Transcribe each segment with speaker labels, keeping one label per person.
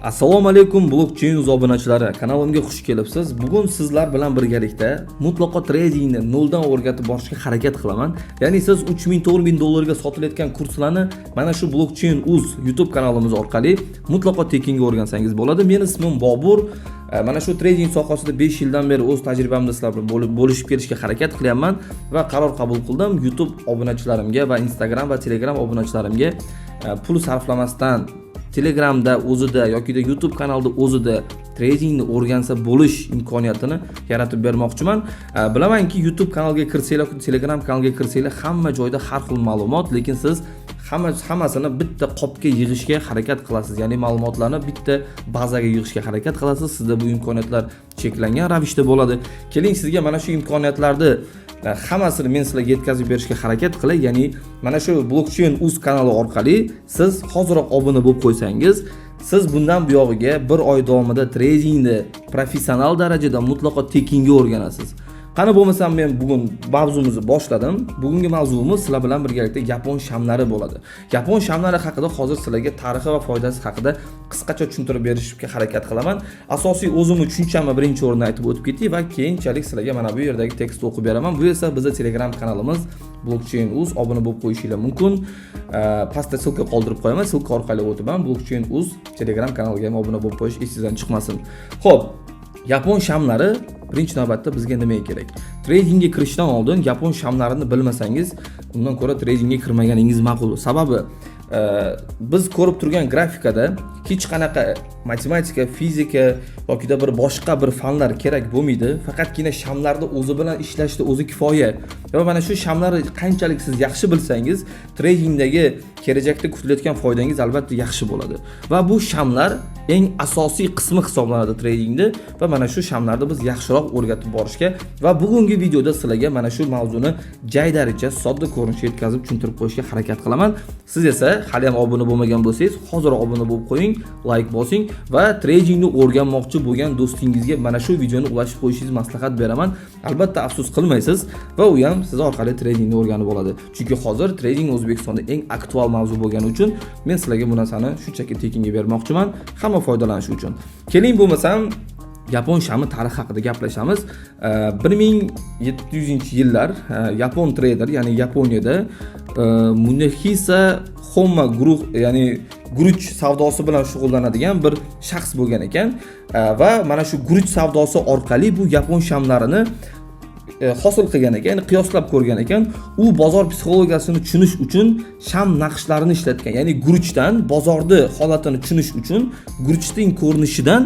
Speaker 1: Assalomu alaykum blockchain obunachilari. Kanalimga xush kelibsiz. Bugun sizlar bilan birgalikda mutlaqo tradingni noldan o'rgatib borishga harakat qilaman. Ya'ni siz 3000-4000 dollarga sotilayotgan kurslarni mana shu blockchain YouTube kanalimiz orqali mutlaqo tekinga o'rgansangiz bo'ladi. Meni ismim Bobur. Mana shu trading sohasida 5 yildan beri o'z tajribamni sizlar bilan bo'lishib berishga harakat qilyapman va qaror qabul qildim. YouTube obunachilarimga va Instagram va Telegram obunachilarimga pul sarflamasdan Telegramda o'zida yoki YouTube kanalida o'zida tradingni o'rgansa bo'lish imkoniyatini yaratib bermoqchiman. Bilamanki YouTube kanalga kirsanglar, Telegram kanalga kirsanglar hamma joyda har xil ma'lumot, lekin siz hammasini bitta qopga yig'ishga harakat qilasiz. Ya'ni ma'lumotlarni bitta bazaga yig'ishga harakat qilasiz. Sizda bu imkoniyatlar cheklangan ravishda bo'ladi. Keling sizga mana shu imkoniyatlarni hammasini men sizlarga yetkazib berishga harakat qilay. Ya'ni mana shu blockchain kanali orqali siz hoziroq obuna bo'lib qo'ysangiz, siz bundan buyog'iga 1 oy davomida tradingni professional darajada mutlaqo tekinga o'rganasiz. Qani bo'lmasam men bugun mavzumizni boshladim. Bugungi mavzuimiz sizlar bilan birgalikda yapon shamlari bo'ladi. Yapon shamlari haqida hozir sizlarga tarixi va foydasi haqida qisqacha tushuntirib berishga harakat qilaman. Asosiy o'zimni tushunchami birinchi o'rinda aytib o'tib ketay va keyinchalik sizlarga mana bu yerdagi tekstni o'qib beraman. Bu esa bizning Telegram kanalimiz blockchain obuna bo'lib qo'yishingiz mumkin. Pastda silka qoldirib qo'yaman. Silka orqali o'tib ham blockchain Telegram kanaliga ham obuna bo'lib qo'yish esingizdan chiqmasin. Xo'p, yapon shamlari birinchi navbatda bizga nima kerak? Tradingga kirishdan oldin yapon shamlarini bilmasangiz, undan ko'ra tradingga kirmaganingiz ma'qul. Sababi biz ko'rib turgan grafikada hech qanaqa matematika, fizika yoki bir boshqa bir fanlar kerak bo'lmaydi. Faqatgina shamlarni o'zi bilan ishlashda o'zi kifoya. Va mana shu shamlarni qanchalik siz yaxshi bilsangiz, tradingdagi kelajakda kutilayotgan foydangiz albatta yaxshi bo'ladi. Va bu shamlar eng asosiy qismi hisoblanadi tradingda va mana shu shamlarni biz yaxshiroq o'rgatib borishga va bugungi videoda sizlarga mana shu mavzuni jaydaricha sodda ko'rinishda yetkazib tushuntirib qo'yishga harakat qilaman. Siz esa hali ham obuna bo'lmagan bo'lsangiz, hozir obuna bo'lib qo'ying, like bosing va tradingni o'rganmoqchi bo'lgan do'stingizga mana shu videoni ulashib qo'yishingizni maslahat beraman. Albatta afsus qilmaysiz va u ham siz orqali tradingni o'rganib oladi. Chunki hozir trading O'zbekistonda eng aktual mavzu bo'lgani uchun men sizlarga bu narsani shunchaki tekinga bermoqchiman, hamma foydalanishi uchun. Keling bo'lmasam yapon shami tarixi haqida gaplashamiz. 1700-yillar yapon trader, ya'ni Yaponiyada Munehisa Homma guruh, ya'ni guruch savdosi bilan shug'ullanadigan bir shaxs bo'lgan ekan va mana shu guruch savdosi orqali bu yapon shamlarini hosil qilgan ekan, ya'ni qiyoslab ko'rgan ekan. U bozor psixologiyasini tushunish uchun sham naqshlarini ishlatgan. Ya'ni guruchdan bozorni holatini tushunish uchun guruchning ko'rinishidan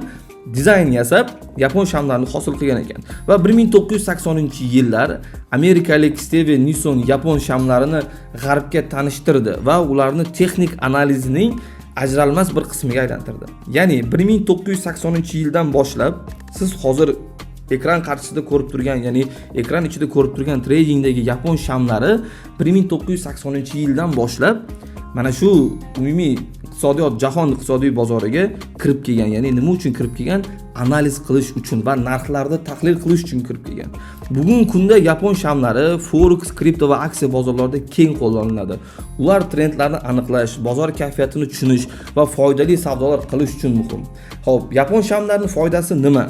Speaker 1: dizayn yasab yapon shamlarini hosil qilgan ekan. Va 1980-yillar amerikalik Steven Nison yapon shamlarini g'arbga tanishtirdi va ularni texnik analizining ajralmas bir qismiga aylantirdi. Ya'ni 1980-yildan boshlab siz hozir ekran qarshisida ko'rib turgan, ya'ni ekran ichida ko'rib turgan tradingdagi yapon shamlari 1980-yildan boshlab mana shu umumiy iqtisodiyot, jahon iqtisodiy bozoriga kirib kelgan. Ya'ni nima uchun kirib kelgan? Analiz qilish uchun va narxlarni tahlil qilish uchun kirib kelgan. Bugungi kunda yapon shamlari forex, kripto va aksiya bozorlarida keng qo'llaniladi. Ular trendlarni aniqlash, bozor kayfiyatini tushunish va foydali savdolar qilish uchun muhim. Xo'p, yapon shamlarining foydasi nima?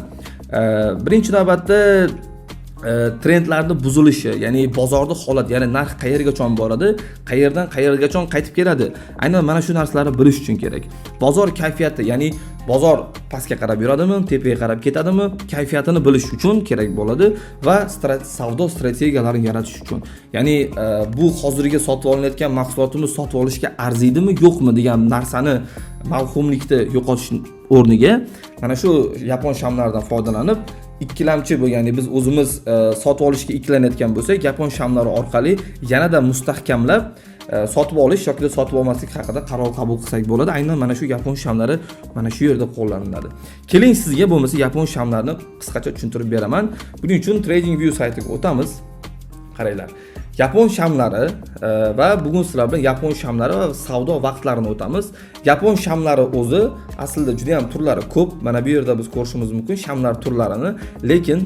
Speaker 1: Birinchi navbatda trendlarni buzilishi, ya'ni bozorda holat, ya'ni narx qayergacha boradi, qayerdan qayergacha qaytib keladi. Aynan mana shu narsalarni bilish uchun kerak. Bozor kayfiyati, ya'ni bozor pastga qarab yuradimi, tepaga qarab ketadimi, kayfiyatini bilish uchun kerak bo'ladi va savdo strategiyalarini yaratish uchun. Ya'ni bu hozirgi sotib olinayotgan mahsulotimiz sotib olishga arziydimi, yo'qmi degan narsani mavhumlikda yo'qotish o'rniga mana shu yapon shamlaridan foydalanib ikkilamchi bu, ya'ni biz o'zimiz sotib olishga ikkilanayotgan bo'lsak, yapon shamlari orqali yanada mustahkamlab sotib olish yoki sotib olmaslik haqida qaror qabul qilsak bo'ladi. Aynan mana shu yapon shamlari mana shu yerda qo'llaniladi. Keling sizga bo'lmasa yapon shamlarini qisqacha tushuntirib beraman. Buning uchun TradingView saytiga o'tamiz. Qaranglar. Yapon shamlari va bugun sizlar bilan yapon shamlari va savdo vaqtlarini o'tamiz. Yapon shamlari o'zi aslida juda ham turlari ko'p. Mana bu yerda biz ko'rishimiz mumkin shamlar turlarini, lekin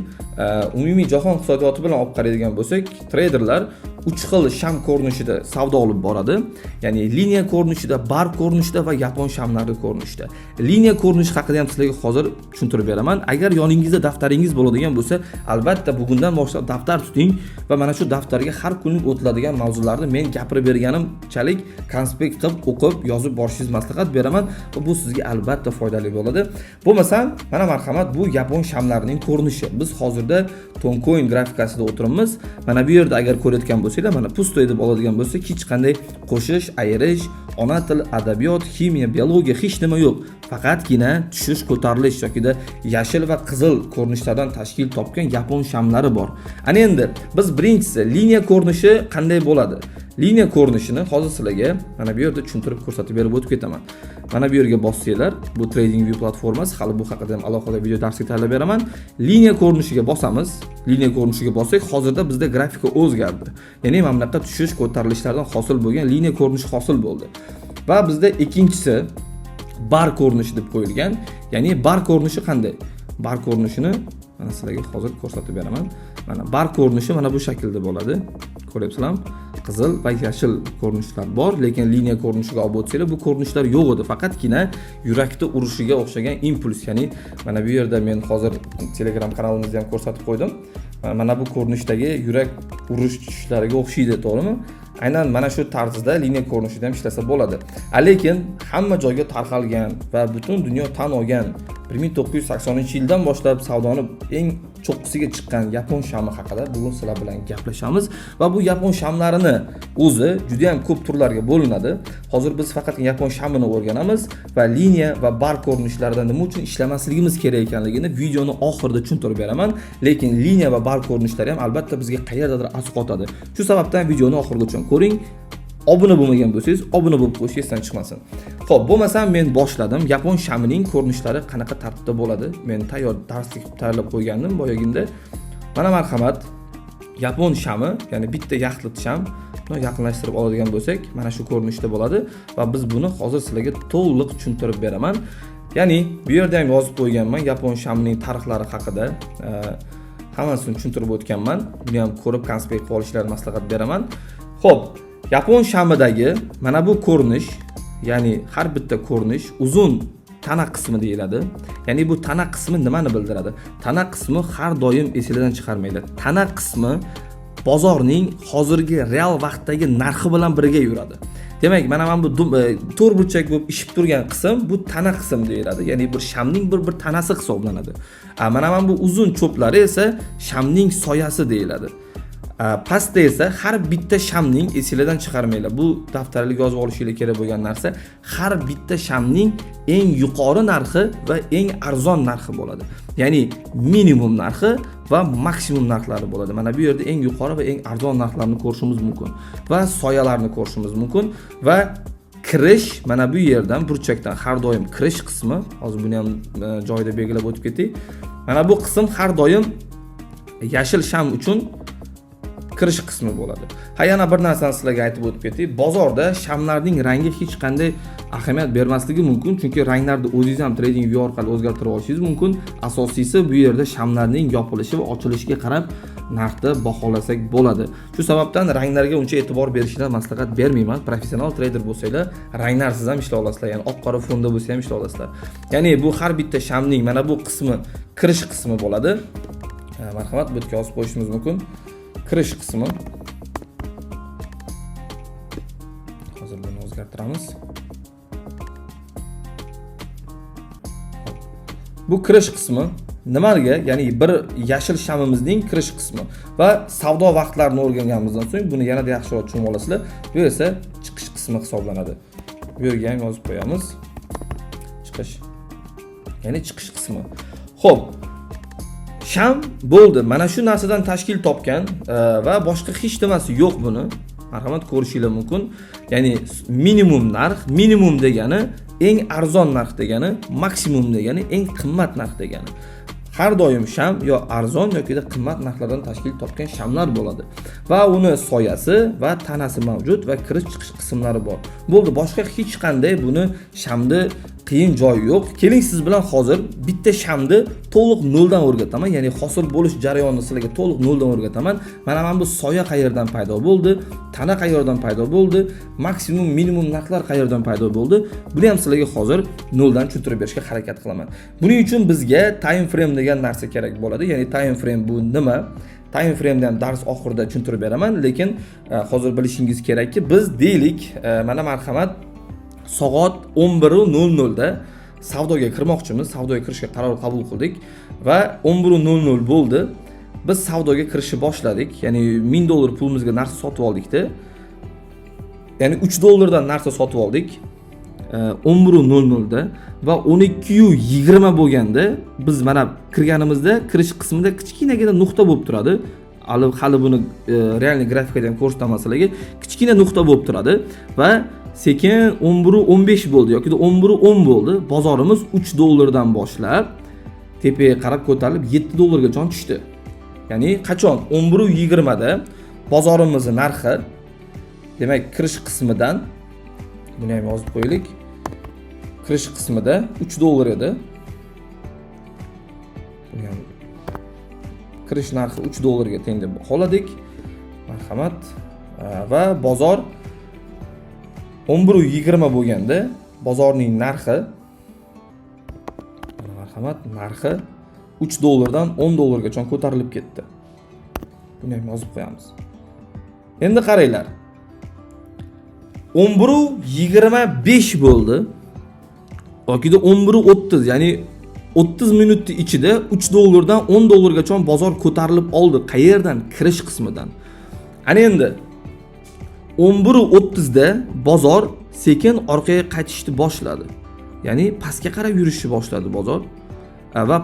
Speaker 1: umumiy jahon iqtisodiyoti bilan olib qaraydigan bo'lsak, traderlar 3 xil sham ko'rinishida savdo olib boradi. Ya'ni liniya ko'rinishida, bar ko'rinishida va yapon shamlari ko'rinishida. Liniya ko'rinishi haqida ham sizlarga hozir tushuntirib beraman. Agar yoningizda daftaringiz bo'ladigan bo'lsa, albatta bugundan boshlab daftar tuting va mana shu daftarga har kunlik o'tiladigan mavzularni men gapirib berganimchalik konspekt qilib o'qib, yozib borishingizni maslahat beraman va bu sizga albatta foydali bo'ladi. Bo'lmasam, mana marhamat, bu yapon shamlarining ko'rinishi. Biz hozirda Toncoin grafikasida o'tiribmiz. Mana bu yerda agar ko'rayotgan bo'lsanglar, mana pusto deb oladigan bo'lsa, hech qanday qo'shish, ayirish, ona til, adabiyot, ximiya, biologiya hech nima yo'q. Faqatgina tushish, ko'tarilish yoki yashil va qizil ko'rinishlardan tashkil topgan yapon shamlari bor. Ana endi biz birinchisi liniya ko'rinishi qanday bo'ladi? Liniya ko'rinishini hozir sizlarga mana bu yerda tushuntirib ko'rsatib berib o'tib ketaman. Mana bu yerga bossanglar, bu TradingView platformasi, hali bu haqida ham alohida video darslik tayyorlab beraman. Liniya ko'rinishiga bosamiz. Liniya ko'rinishiga bossak, hozirda bizda grafika o'zgardi. Ya'ni mana bunaqa tushish, ko'tarilishlardan hosil bo'lgan liniya ko'rinishi hosil bo'ldi. Va bizda ikkinchisi bar ko'rinishi deb qo'yilgan. Ya'ni bar ko'rinishi qanday? Bar ko'rinishini mana sizlarga hozir ko'rsatib beraman. Mana bar ko'rinishi mana bu shaklda bo'ladi. Ko'ryapsizlarmi? Qizil va yashil ko'rinishlar bor, lekin liniya ko'rinishiga olib o'tsanglar, bu ko'rinishlar yo'q edi. Faqatgina yurakda urishiga o'xshagan impuls, ya'ni mana bu yerda men hozir Telegram kanalimizda ham ko'rsatib qo'ydim. Mana bu ko'rinishdagi yurak urish tushishlariga o'xshaydi, to'g'rimi? Aynan mana shu tarzda liniya ko'rinishida ham ishlasa bo'ladi. Lekin hamma joyga tarqalgan va butun dunyo tan olgan 1980-yildan boshlab savdoni eng cho'qqisiga chiqqan yapon shami haqida bugun sizlar bilan gaplashamiz va bu yapon shamlarini o'zi juda ham ko'p turlarga bo'linadi. Hozir biz faqat yapon shamini o'rganamiz va liniya va bar ko'rinishlarida nima uchun ishlamasligimiz kerak ekanligini videoni oxirida tushuntirib beraman. Lekin liniya va bar ko'rinishlari ham albatta bizga qayerdadir asqotadi. Shu sababdan videoni oxirigacha ko'ring. Obuna bo'lmagan bo'lsangiz, obuna bo'lib qo'yish esdan chiqmasin. Xo'p, bo'lmasam men boshladim. Yapon shamining ko'rinishlari qanaqa tartibda bo'ladi? Men darslik tayyorlab qo'ygandim boyaginda. Mana marhamat, yapon shami, ya'ni bitta yaxlit sham, buni yaqinlashtirib oladigan bo'lsak, mana shu ko'rinishda bo'ladi va biz buni hozir sizlarga to'liq tushuntirib beraman. Ya'ni bu yerda ham yozib qo'yganman yapon shamining tarixlari haqida. Hammasini tushuntirib o'tganman. Buni ham ko'rib konspekt qilib olishlarini maslahat beraman. Xo'p, yapon shamidagi mana bu ko'rinish, ya'ni har bitta ko'rinish uzun tana qismi deyiladi. Ya'ni bu tana qismi nimani bildiradi? Tana qismi har doim esingizdan chiqarmanglar. Tana qismi bozorning hozirgi real vaqtdagi narxi bilan birga yuradi. Demak, mana bu to'rt burchak bo'lib ishib turgan qism bu tana qism deyiladi. Ya'ni bir shamning bir tanasi hisoblanadi. Mana bu uzun cho'plari esa shamning soyasi deyiladi. Pastda esa har bitta shamning esingizdan chiqarmanglar. Bu daftarlik yozib olishingiz kerak bo'lgan narsa, har bitta shamning eng yuqori narxi va eng arzon narxi bo'ladi. Ya'ni minimum narxi va maksimum narxlari bo'ladi. Mana bu yerda eng yuqori va eng arzon narxlarni ko'rishimiz mumkin va soyalarni ko'rishimiz mumkin va kirish mana bu yerdan burchakdan har doim kirish qismi, hozir buni ham joyida belgilab o'tib ketdik. Mana bu qism har doim yashil sham uchun kirish qismi bo'ladi. Yana bir narsani sizlarga aytib o'tib ketdik. Bozorda shamlarning rangi hech qanday ahamiyat bermasligi mumkin, chunki ranglarni o'zingiz ham TradingView orqali o'zgartirib olishingiz mumkin. Asosiysi bu yerda shamlarning yopilishi va ochilishiga qarab narxni baholasak bo'ladi. Shu sababdan ranglarga uncha e'tibor berishni maslahat bermayman. Professional trader bo'lsanglar, ranglarsiz ham ishlay olasizlar, ya'ni oq-qora fonda bo'lsa ham ishlay olasizlar. Ya'ni bu har bitta shamning mana bu qismi kirish qismi bo'ladi. Marhamat, bu yerga yozib qo'yishimiz mumkin. Kirish qismi. Hozir buni o'zgartiramiz. Bu kirish qismi nimaga? Ya'ni bir yashil shamimizning kirish qismi va savdo vaqtlarini o'rganganimizdan so'ng buni yanada yaxshiroq tushunib olasizlar. Bu esa chiqish qismi hisoblanadi. Bu yerga ham yozib qo'yamiz. Chiqish. Ya'ni chiqish qismi. Xo'p, sham bo'ldi. Mana shu narsadan tashkil topgan va boshqa hech nimasi yo'q buni. Marhamat, ko'rishingiz mumkin. Ya'ni minimum narx, minimum degani eng arzon narx degani, maksimum degani eng qimmat narx degani. Har doim sham yo arzon yoki qimmat narxlardan tashkil topgan shamlar bo'ladi. Va uni soyasi va tanasi mavjud va kirish chiqish qismlari bor. Bo'ldi, boshqa hech qanday buni shamni qiyin joyi yo'q. Keling siz bilan hozir bitta shamni to'liq noldan o'rgataman. Ya'ni hosil bo'lish jarayonini sizlarga to'liq noldan o'rgataman. Mana bu soya qayerdan paydo bo'ldi, tana qayerdan paydo bo'ldi, maksimum minimum narxlar qayerdan paydo bo'ldi. Buni ham sizlarga hozir noldan tushuntirib berishga harakat qilaman. Buning uchun bizga time frame degan narsa kerak bo'ladi. Ya'ni time frame bu nima? Time frame'ni ham dars oxirida tushuntirib beraman, lekin hozir bilishingiz kerakki, biz deylik, mana marhamat soat 11:00 da savdoga kirmoqchimiz. Savdoga kirishga qaror qabul qildik va 11:00 bo'ldi. Biz savdoga kirishni boshladik. Ya'ni $1000 pulimizga narsa sotib oldikda. Ya'ni $3 narsa sotib oldik. 11:00 da va 12:20 bo'lganda biz mana kirganimizda kirish qismida kichkinagina nuqta bo'lib turadi. Hali buni realniy grafikada ham ko'rsataman sizlarga. Kichkina nuqta bo'lib turadi va sekin 11:15 bo'ldi yoki 11:10 bo'ldi. Bozorimiz $3 dan boshlab tepaga qarab ko'tarilib $7 gacha tushdi. Ya'ni qachon 11:20 da bozorimizning narxi, demak kirish qismidan buni ham yozib qo'yaylik. Kirish qismida $3 edi. Kirish narxi $3 ga teng deb qoladik. Marhamat. Va bozor 11:20 bo'lganda bozorning narxi, marhamat, narxi $3 dan $10 gacha ko'tarilib ketdi. Buni ham yozib qo'yamiz. Endi qaranglar. 11:25 bo'ldi. Yoki 11:30, ya'ni 30 minutning ichida $3 dan $10 gacha bozor ko'tarilib oldi. Qayerdan? Kirish qismidan. Ana endi 11:30 da bozor sekin orqaga qaytishni boshladi. Ya'ni pastga qarab yurishni boshladi bozor. Va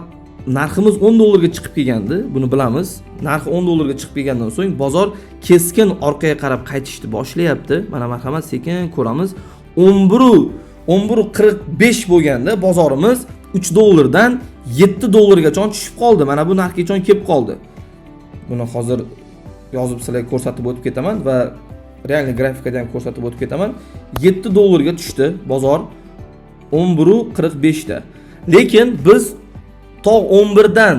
Speaker 1: narximiz $10 ga chiqib kelgandi, buni bilamiz. Narxi $10 ga chiqib kelgandan so'ng bozor keskin orqaga qarab qaytishni boshlayapti. Mana marhamat, sekin ko'ramiz. 11:45 bo'lganda bozorimiz $3 dan $7 gacha tushib qoldi. Mana bu narxgacha kelib qoldi. Buni hozir yozib sizlarga ko'rsatib o'tib ketaman va realniy grafikada ham ko'rsatib o'tib ketaman. $7 ga tushdi bozor 11:45 da. Lekin biz to 11 dan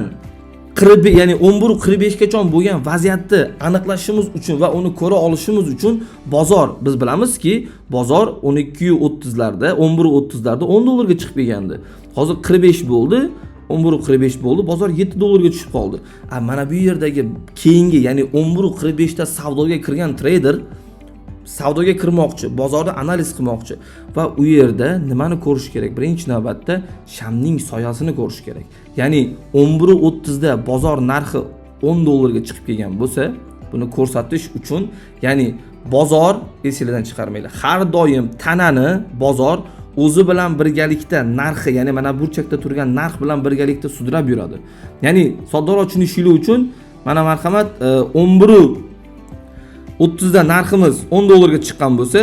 Speaker 1: 40, ya'ni 11:45 gacha bo'lgan vaziyatni aniqlashimiz uchun va uni ko'ra olishimiz uchun bozor, biz bilamizki, bozor 12:30 larda, 11:30 larda $10 ga chiqib kelgandi. Hozir 45 bo'ldi, 11:45 bo'ldi, bozor $7 ga tushib qoldi. Mana bu yerdagi keyingi, ya'ni 11:45 da savdoga kirgan trader savdoga kirmoqchi, bozorda analiz qilmoqchi va u yerda nimani ko'rish kerak? Birinchi navbatda shamning soyasini ko'rish kerak. Ya'ni 11:30 da bozor narxi $10 ga chiqib kelgan bo'lsa, buni ko'rsatish uchun, ya'ni bozor, esingizdan chiqarmanglar. Har doim tanani bozor o'zi bilan birgalikda narxi, ya'ni mana burchakda turgan narx bilan birgalikda sudrab yuradi. Ya'ni soddaroq tushunishingiz uchun mana marhamat 11:30 da narximiz $10 ga chiqqan bo'lsa,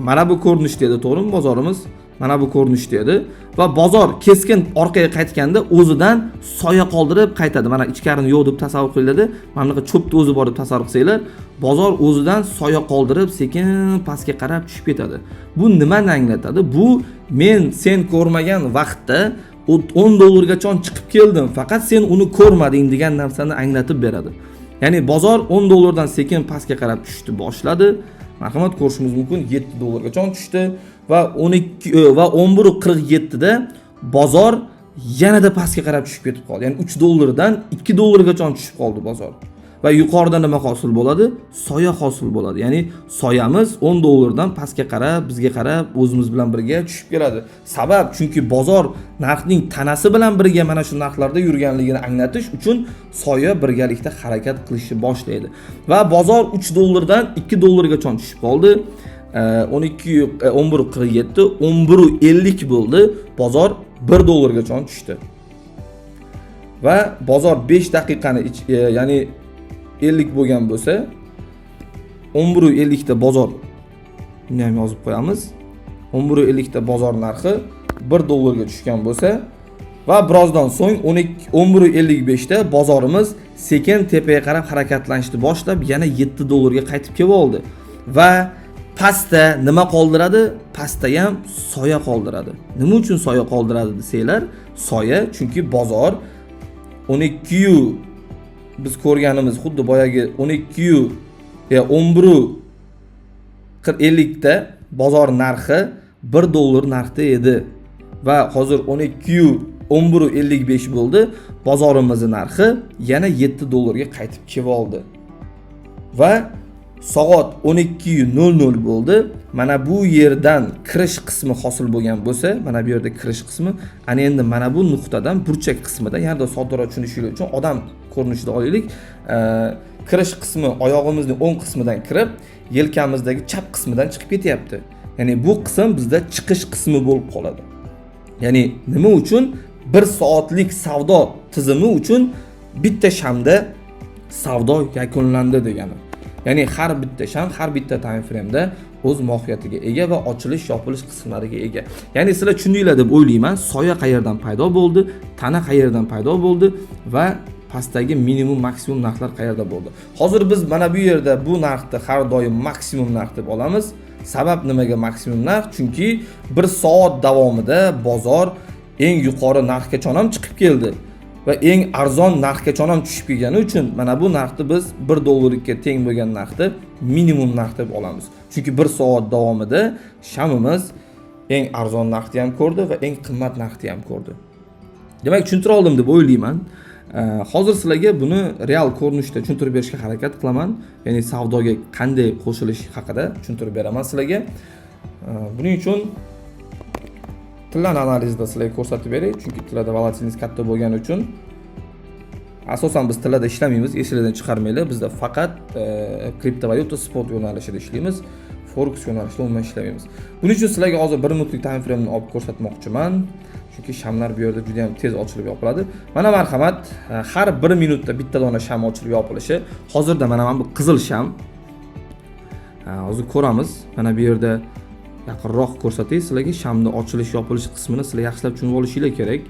Speaker 1: mana bu ko'rinishda edi, to'g'rimi? Bozorimiz mana bu ko'rinishda edi va bozor keskin orqaga qaytganda o'zidan soya qoldirib qaytadi. Mana ichkarini yo'q deb tasavvur qilinglar. Mana bunaqa cho'pni o'zi bor deb tasavvur qilsanglar, bozor o'zidan soya qoldirib sekin pastga qarab tushib ketadi. Bu nimani anglatadi? Bu men sen ko'rmagan vaqtda $10 gacha chiqib keldim, faqat sen uni ko'rmading degan narsani anglatib beradi. Ya'ni bozor $10 dan sekin pastga qarab tushishni boshladi. Marhamat, ko'rishimiz mumkin, $7 gacha tushdi va 11:47 da bozor yanada pastga qarab tushib ketib qoldi. Ya'ni $3 dan $2 gacha tushib qoldi bozor. Va yuqorida nima hosil bo'ladi? Soya hosil bo'ladi. Ya'ni soyamiz $10 dan pastga qarab, bizga qarab, o'zimiz bilan birga tushib keladi. Sabab, chunki bozor narxning tanasi bilan birga mana shu narxlarda yurganligini anglatish uchun soya birgalikda harakat qilishni boshlaydi. Va bozor $3 dan $2 gacha tushib qoldi. 11:47, 11:50 bo'ldi. Bozor $1 gacha tushdi. Va bozor 5 daqiqani ya'ni 50 bo'lgan bo'lsa, 11:50 da bozor, buni ham yozib qo'yamiz. 11:50 da bozor narxi $1 ga tushgan bo'lsa va birozdan so'ng 11:55 da bozorimiz sekin tepaga qarab harakatlanishni boshlab yana $7 ga qaytib kelib oldi. Va Pastda nima qoldiradi? Pastda ham soya qoldiradi. Nima uchun soya qoldiradi desanglar, soya chunki bozor 12 biz ko'rganimiz xuddi boyagi 12 ya 11.50 da bozor narxi $1 narxda edi va hozir 11.55 bo'ldi. Bozorimizning narxi yana $7 ga qaytib kelib oldi. Va soat 12:00 bo'ldi. Mana bu yerdan kirish qismi hosil bo'lgan bo'lsa, mana bu yerda kirish qismi, ana endi mana bu nuqtadan burchak qismidan, ya'ni soddoroq tushunishlik uchun odam ko'rinishida olaylik. Kirish qismi oyog'imizning o'ng qismidan kirib, yelkamizdagi chap qismidan chiqib ketyapti. Ya'ni bu qism bizda chiqish qismi bo'lib qoladi. Ya'ni nima uchun? 1 soatlik savdo tizimi uchun bitta shamda savdo yakunlandi degani. Ya'ni har bitta sham, har bitta time frame-da o'z mohiyatiga ega va ochilish, yopilish qismlariga ega. Ya'ni sizlar tushundinglar deb o'ylayman. Soya qayerdan paydo bo'ldi, tana qayerdan paydo bo'ldi va pastdagi minimum maksimum narxlar qayerda bo'ldi. Hozir biz mana bu yerda bu narxni har doim maksimum narx deb olamiz. Sabab nimaga maksimum narx? Chunki 1 soat davomida bozor eng yuqori narxgacha ham chiqib keldi va eng arzon narxgacha ham tushib kelgani uchun mana bu narxni biz $1 ga teng bo'lgan narxni minimum narx deb olamiz. Chunki 1 soat davomida shamimiz eng arzon narxni ham ko'rdi va eng qimmat narxni ham ko'rdi. Demak, tushuntira oldim deb o'ylayman. Hozir sizlarga buni real ko'rinishda tushuntirib berishga harakat qilaman. Ya'ni savdoga qanday qo'shilish haqida tushuntirib beraman sizlarga. Buning uchun tillar analizida sizlarga ko'rsatib beray, chunki tillarda volatilность katta bo'lgani uchun asosan biz tillarda ishlamaymiz, esingizdan chiqarmanglar. Bizda faqat kriptovalyuta spot yo'nalishida ishlaymiz. Forex yo'nalishida umuman ishlamaymiz. Buning uchun sizlarga hozir 1 minutlik time frame ni olib ko'rsatmoqchiman. Chunki shamlar bu yerda juda ham tez ochilib yopiladi. Mana marhamat, har 1 minutda bitta dona sham ochilib yopilishi. Hozirda mana bu qizil sham. Hozir ko'ramiz. Mana bu yerda yaqinroq ko'rsatay sizlarga shamni ochilish, yopilish qismini sizlar yaxshilab tushunib olishinglar kerak.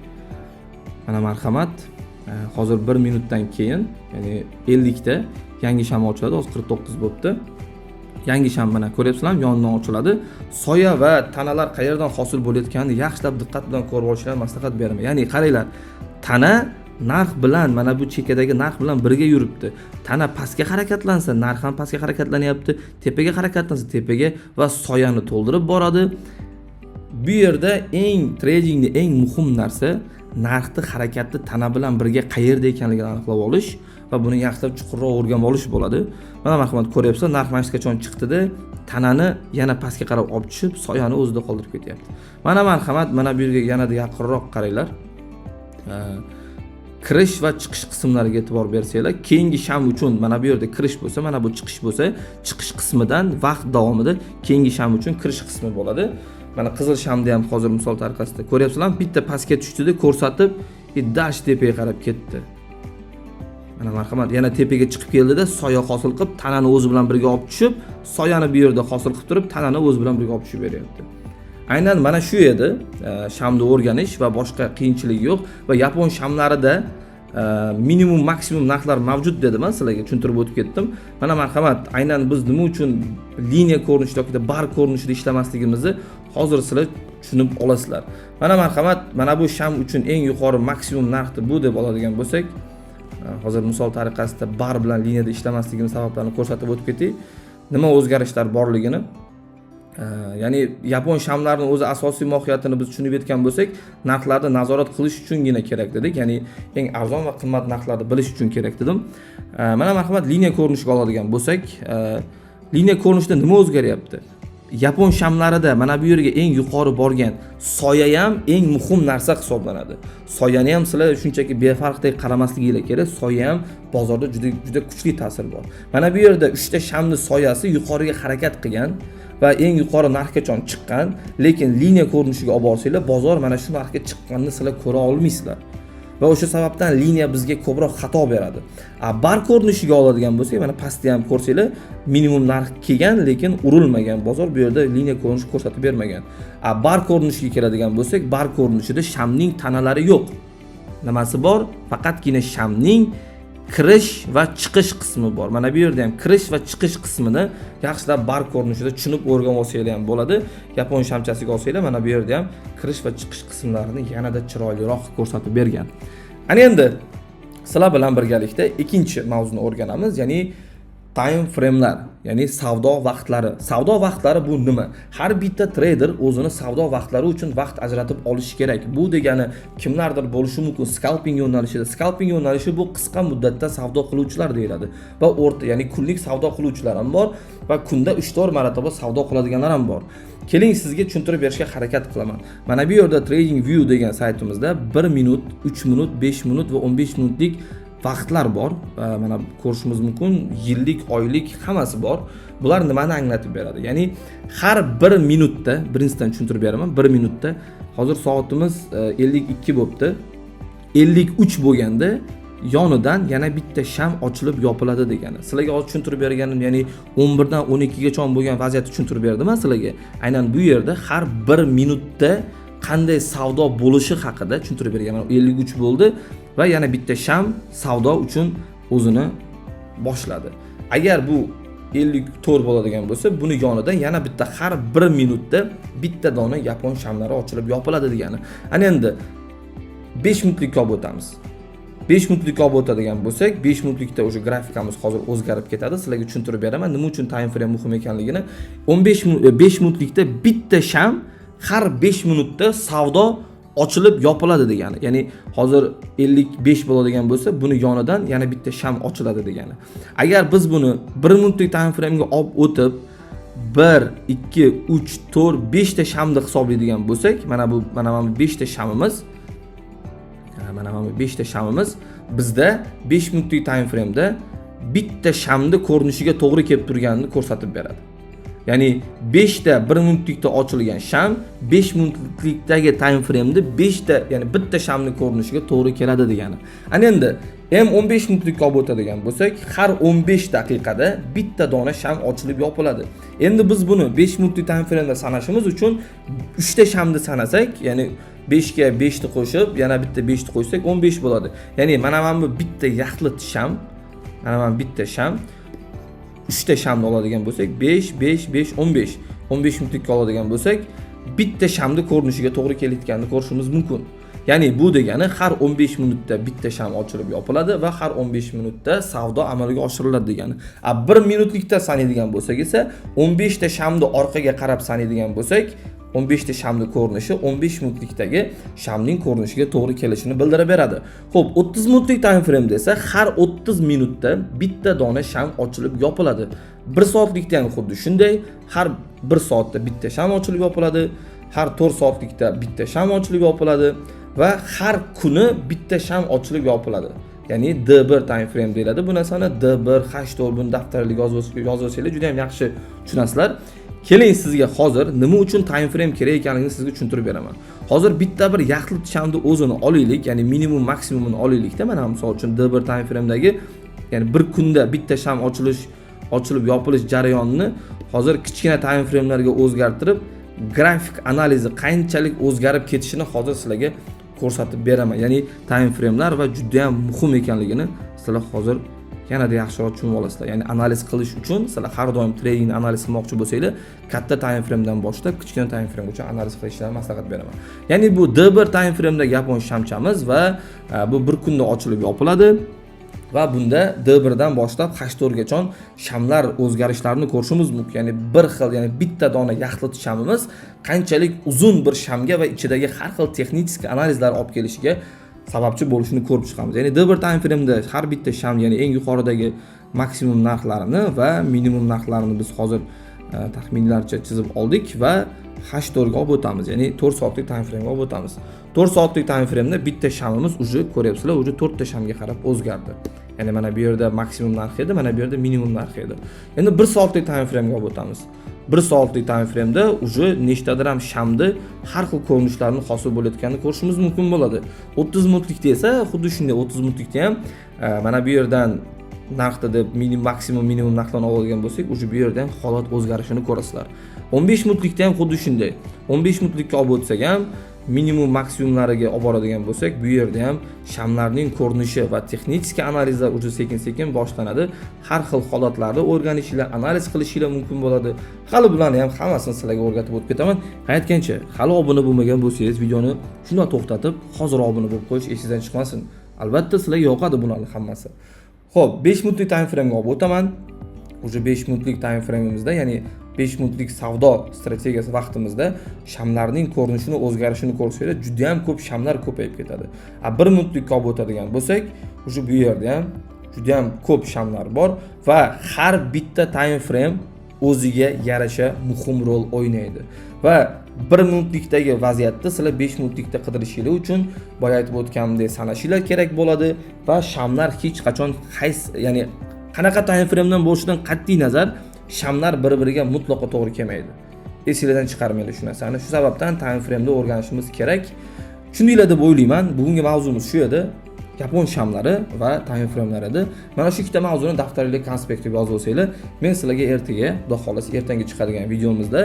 Speaker 1: Mana marhamat, hozir 1 minutdan keyin, ya'ni 50 da yangi sham ochiladi. Hozir 49 bo'libdi. Yangi sham mana ko'ryapsizlar, yonidan ochiladi. Soya va tanalar qayerdan hosil bo'layotganini yaxshilab diqqat bilan ko'rib olishinglarni maslahat beraman. Ya'ni qaranglar, tana narx bilan, mana bu chekadagi narx bilan birga yuribdi. Tana pastga harakatlansa, narx ham pastga harakatlanyapti. Tepaga harakatlansa, tepaga va soyani to'ldirib boradi. Bu yerda tradingni eng muhim narsa narxni harakatni tana bilan birga qayerda ekanligini aniqlab olish va buni yaxshilab chuqurroq o'rganib olish bo'ladi. Mana marhamat, ko'ryapsizlar, narx mashqgacha chiqdi-da, tanani yana pastga qarab olib tushib, soyani o'zida qoldirib ketyapti. Mana marhamat, mana bu yerga yanada yaqinroq qaranglar. Kirish va chiqish qismlariga e'tibor bersanglar, keyingi sham uchun mana bu yerda kirish bo'lsa, mana bu chiqish bo'lsa, chiqish qismidan vaqt davomida keyingi sham uchun kirish qismi bo'ladi. Mana qizil shamda ham hozir misol tariqasida ko'ryapsizlar, bitta pastga tushdi-da, ko'rsatib, dash tepaga qarab ketdi. Mana marhamat, yana tepaga chiqib keldi-da, soya hosil qilib, tanani o'zi bilan birga olib tushib, soyani bu yerda hosil qilib turib, tanani o'zi bilan birga olib tushib beryapti. Aynan mana shu edi shamni o'rganish va boshqa qiyinchilik yo'q va yapon shamlarida minimum maksimum narxlar mavjud dedim, sizlarga tushuntirib o'tib ketdim. Mana marhamat, aynan biz nima uchun liniya ko'rinishida yoki bar ko'rinishida ishlamasligimizni hozir sizlar tushunib olasizlar. Mana marhamat, mana bu sham uchun eng yuqori maksimum narxni bu deb oladigan bo'lsak, hozir misol tariqasida bar bilan liniyada ishlamasligimiz sabablarini ko'rsatib o'tib ketay. Nima o'zgarishlar borligini. Ya'ni yapon shamlarining o'zi asosiy mohiyatini biz tushunib yetgan bo'lsak, narxlarni nazorat qilish uchungina kerak dedik. Ya'ni eng arzon va qimmat narxlarni bilish uchun kerak dedim. Mana marhamat, liniya ko'rinishiga oladigan bo'lsak, liniya ko'rinishida nima o'zgaryapti? Yapon shamlarida mana bu yerga eng yuqori borgan soya ham eng muhim narsa hisoblanadi. Soyani ham sizlar shunchaki befarqdek qaramasliginglar kerak. Soya ham bozorda juda kuchli ta'sir bor. Mana bu yerda 3 ta shamni soyasi yuqoriga harakat qilgan va eng yuqori narxgacha chiqqan, lekin liniya ko'rinishiga olib borsanglar, bozor mana shu narxga chiqqanini sizlar ko'ra olmaysizlar. Va o'sha sababdan liniya bizga ko'proq xato beradi. Bar ko'rinishiga oladigan bo'lsak, mana pastda ham ko'rsanglar, minimum narx kelgan, lekin urilmagan. Bozor bu yerda liniya ko'rinishi ko'rsatib bermagan. Bar ko'rinishiga keladigan bo'lsak, bar ko'rinishida shamning tanalari yo'q. Nimasi bor? Faqatgina shamning kirish va chiqish qismi bor. Mana bu yerda ham kirish va chiqish qismini yaxshilab bar ko'rinishida tushunib o'rganib olsanglar ham bo'ladi. Yapon shamchasiga olsanglar mana bu yerda ham kirish va chiqish qismlarini yanada chiroyliroq ko'rsatib bergan. Ana endi sizlar bilan birgalikda ikkinchi mavzuni o'rganamiz, ya'ni time frame'lar, ya'ni savdo vaqtlari. Savdo vaqtlari bu nima? Har bitta trader o'zini savdo vaqtlari uchun vaqt ajratib olishi kerak. Bu degani kimlardir bo'lishi mumkin scalping yo'nalishida. Scalping yo'nalishi bu qisqa muddatda savdo qiluvchilar deyiladi. Va o'rta, ya'ni kunlik savdo qiluvchilar ham bor va kunda 3-4 marotaba savdo qiladiganlar ham bor. Keling sizga tushuntirib berishga harakat qilaman. Mana bu yerda TradingView degan saytimizda 1 minut, 3 minut, 5 minut va 15 minutlik vaqtlar bor. Mana ko'rishimiz mumkin, yillik, oylik hammasi bor. Bular nimani anglatib beradi? Ya'ni har 1 minutda, birinchidan tushuntirib beraman, 1 minutda hozir soatimiz 52 bo'pti. 53 bo'lganda yonidan yana bitta sham ochilib yopiladi degani. Sizlarga hozir tushuntirib berganim, ya'ni 11 dan 12 gacha bo'lgan vaziyatni tushuntirib berdim men sizlarga. Aynan bu yerda har 1 minutda qanday savdo bo'lishi haqida tushuntirib berganman. 53 bo'ldi va yana bitta sham savdo uchun o'zini boshladi. Agar bu 54 bo'ladigan bo'lsa, buni yonidan yana bitta har 1 minutda bitta dona yapon shamlari ochilib yopiladi degani. Ana endi 5 minutlikka olib o'tamiz. 5 minutlikka olib o'tadigan bo'lsak, 5 minutlikda o'sha grafikamiz hozir o'zgarib ketadi. Sizlarga tushuntirib beraman, nima uchun time frame muhim ekanligini. 5 minutlikda bitta sham har 5 minutda savdo ochilib yopiladi degani. Ya'ni hozir 55 bo'ladigan bo'lsa, buni yonidan yana bitta sham ochiladi degani. Agar biz buni 1 minutlik time frame ga olib o'tib 1, 2, 3, 4, 5 ta shamni hisoblaydigan bo'lsak, mana bu 5 ta shamimiz. Mana 5 ta shamimiz bizda 5 minutlik time frame da bitta shamni ko'rinishiga to'g'ri kelib turganini ko'rsatib beradi. Ya'ni 5 ta 1 minutlikda ochilgan sham 5 minutlikdagi time frame da 5 ta, ya'ni bitta shamni ko'rinishiga to'g'ri keladi degani. Ana endi ham 15 minutlikka olib o'tadigan bo'lsak, har 15 daqiqada bitta dona sham ochilib yopiladi. Endi biz buni 5 minutlik time frame da sanashimiz uchun 3 ta shamni sanasak, ya'ni 5 ga 5 ni qo'shib, yana bitta 5 ni qo'shsak 15 bo'ladi. Ya'ni mana bu bitta yaxlit sham, mana bitta sham 3 ta shamni oladigan bo'lsak, 5, 5, 5, 15. 15 minutlikka oladigan bo'lsak, bitta shamni ko'rinishiga to'g'ri kelayotganini ko'rishimiz mumkin. Ya'ni bu degani har 15 minutda bitta sham ochilib yopiladi va har 15 minutda savdo amalga oshiriladi degani. 1 minutlikda sanaydigan bo'lsak esa 15 ta shamni orqaga qarab sanaydigan bo'lsak, 15 ta shamni ko'rinishi 15 minutlikdagi shamning ko'rinishiga to'g'ri kelishini bildirib beradi. Xo'p, 30 minutlik time frame desa har 30 minutda bitta dona sham ochilib yopiladi. 1 soatlikda ham xuddi shunday, har 1 soatda bitta sham ochilib yopiladi, har 4 soatlikda bitta sham ochilib yopiladi va har kuni bitta sham ochilib yopiladi. Ya'ni D1 time frame deyiladi. Bu narsani D1, H4 buni daftarlarga yozib olsanglar juda ham yaxshi tushunasizlar. Keling sizga hozir nima uchun time frame kerak ekanligini sizga tushuntirib beraman. Hozir bitta bir yaxlit shamni o'zini olaylik, ya'ni minimum maksimumini olaylik-da. Mana misol uchun D1 time frame dagi, ya'ni bir kunda bitta sham ochilib yopilish jarayonini hozir kichkina time frame larga o'zgartirib, grafik analizi qanchalik o'zgarib ketishini hozir sizlarga ko'rsatib beraman. Ya'ni time frame lar va juda ham muhim ekanligini sizlar hozir yanada yaxshiroq tushunib olasizlar. Ya'ni analiz qilish uchun sizlar har doim tradingni analiz qilmoqchi bo'lsanglar, katta time frame dan boshlab kichkina time frame gacha analiz qilishlarini maslahat beraman. Ya'ni bu D1 time frame da yapon shamchamiz va bu bir kunda ochilib yopiladi va bunda D1 dan boshlab H4 gacha shamlar o'zgarishlarini ko'rishimiz mumkin. Ya'ni bir xil, ya'ni bitta dona yaxlit shamimiz qanchalik uzun bir shamga va ichidagi har xil texnik analizlar olib kelishiga sababchi bo'lishini ko'rib chiqamiz. Ya'ni D1 time frame da har bitta sham, ya'ni eng yuqoridagi maksimum narxlarini va minimum narxlarini biz hozir taxminlarcha chizib oldik va H4 ga olib o'tamiz. Ya'ni 4 soatlik time frame ga olib o'tamiz. 4 soatlik time frame da bitta shamimiz uje ko'ryapsizlar, uje 4 ta shamga qarab o'zgardi. Ya'ni mana bu yerda maksimum narx edi, mana bu yerda minimum narx edi. Endi 1 soatlik time frame ga olib o'tamiz. 1 soatlik time frame da uje nechtadir ham shamni har xil ko'rinishlarni hosil bo'layotganini ko'rishimiz mumkin bo'ladi. 30 minutlikda esa xuddi shunday, 30 minutlikda ham mana bu yerdan narxda deb maksimum minimum narxlarni oladigan bo'lsak, uje bu yerda ham holat o'zgarishini ko'rasizlar. 15 minutlikda ham xuddi shunday. 15 minutlikka olib o'tsak ham minimum maksimumlariga olib boradigan bo'lsak, bu yerda ham shamlarning ko'rinishi va texnik analizlar уже sekin-sekin boshlanadi. Har xil holatlarni o'rganishinglar, analiz qilishinglar mumkin bo'ladi. Hali bularni ham hammasini sizlarga o'rgatib o'tib ketaman. Aytgancha, hali obuna bo'lmagan bo'lsangiz, videoni shunday to'xtatib, hozir obuna bo'lib qo'yish esingizdan chiqmasin. Albatta sizlarga yoqadi bularning hammasi. Xo'p, 5 minutlik time frame ga olib o'taman. Уже 5 minutlik time frame'imizda, ya'ni 5 minutlik savdo strategiyasi vaqtimizda shamlarning ko'rinishini o'zgarishini ko'rsanglar, juda ham ko'p shamlar ko'payib ketadi. 1 minutlikka olib o'tadigan bo'lsak, уже bu yerda ham juda ham ko'p shamlar bor va har bitta time frame o'ziga yarasha muhim rol o'ynaydi. Va 1 minutlikdagi vaziyatda sizlar 5 minutlikda qidirishinglar uchun boya aytib o'tganimdek sanashinglar kerak bo'ladi va shamlar hech qachon ya'ni qanaqa time frame'dan bo'lishidan qat'iy nazar shamlar bir-biriga mutlaqo to'g'ri kelmaydi. Esingizdan chiqarmanglar shu narsani. Shu sababdan time frame'da o'rganishimiz kerak. Tushundinglar deb o'ylayman. Bugungi mavzumiz shu edi. Yapon shamlari va time frame'lar edi. Mana shu ikkita mavzuni daftaringizga konspektga yozib olsanglar, men sizlarga ertaga, xudo xolasa, ertangi chiqadigan videomizda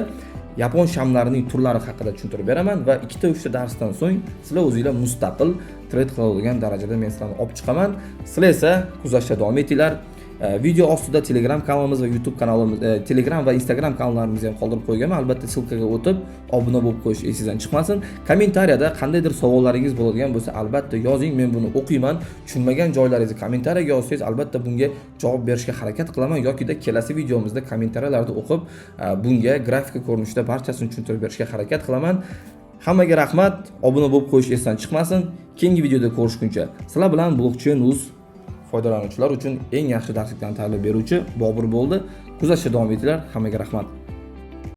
Speaker 1: Yapon shamlarining turlari haqida tushuntirib beraman va 2-3 ta darsdan so'ng sizlar o'zingizlar mustaqil trade qiladigan darajada men sizlarni olib chiqaman. Sizlar esa kuzatishda davom etinglar. Video ostida Telegram kanalimiz va YouTube kanalimiz, Telegram va Instagram kanallarimizni ham qoldirib qo'yganman. Albatta silkaga o'tib obuna bo'lib qo'yish esingizdan chiqmasin. Kommentariyada qandaydir savollaringiz bo'ladigan bo'lsa, albatta yozing, men buni o'qiyman. Tushunmagan joylaringizni kommentariyaga yozsangiz, albatta bunga javob berishga harakat qilaman yoki-da kelasi videomizda kommentariyalarda o'qib, bunga grafika ko'rinishida barchasini tushuntirib berishga harakat qilaman. Hammaga rahmat, obuna bo'lib qo'yish esdan chiqmasin. Keyingi videoda ko'rishguncha sizlar bilan Blockchain.uz foydalanuvchilar uchun eng yaxshi darsliklarni tayyorlab beruvchi Bobur bo'ldi. Kuzatishda davom etinglar. Hammaga rahmat.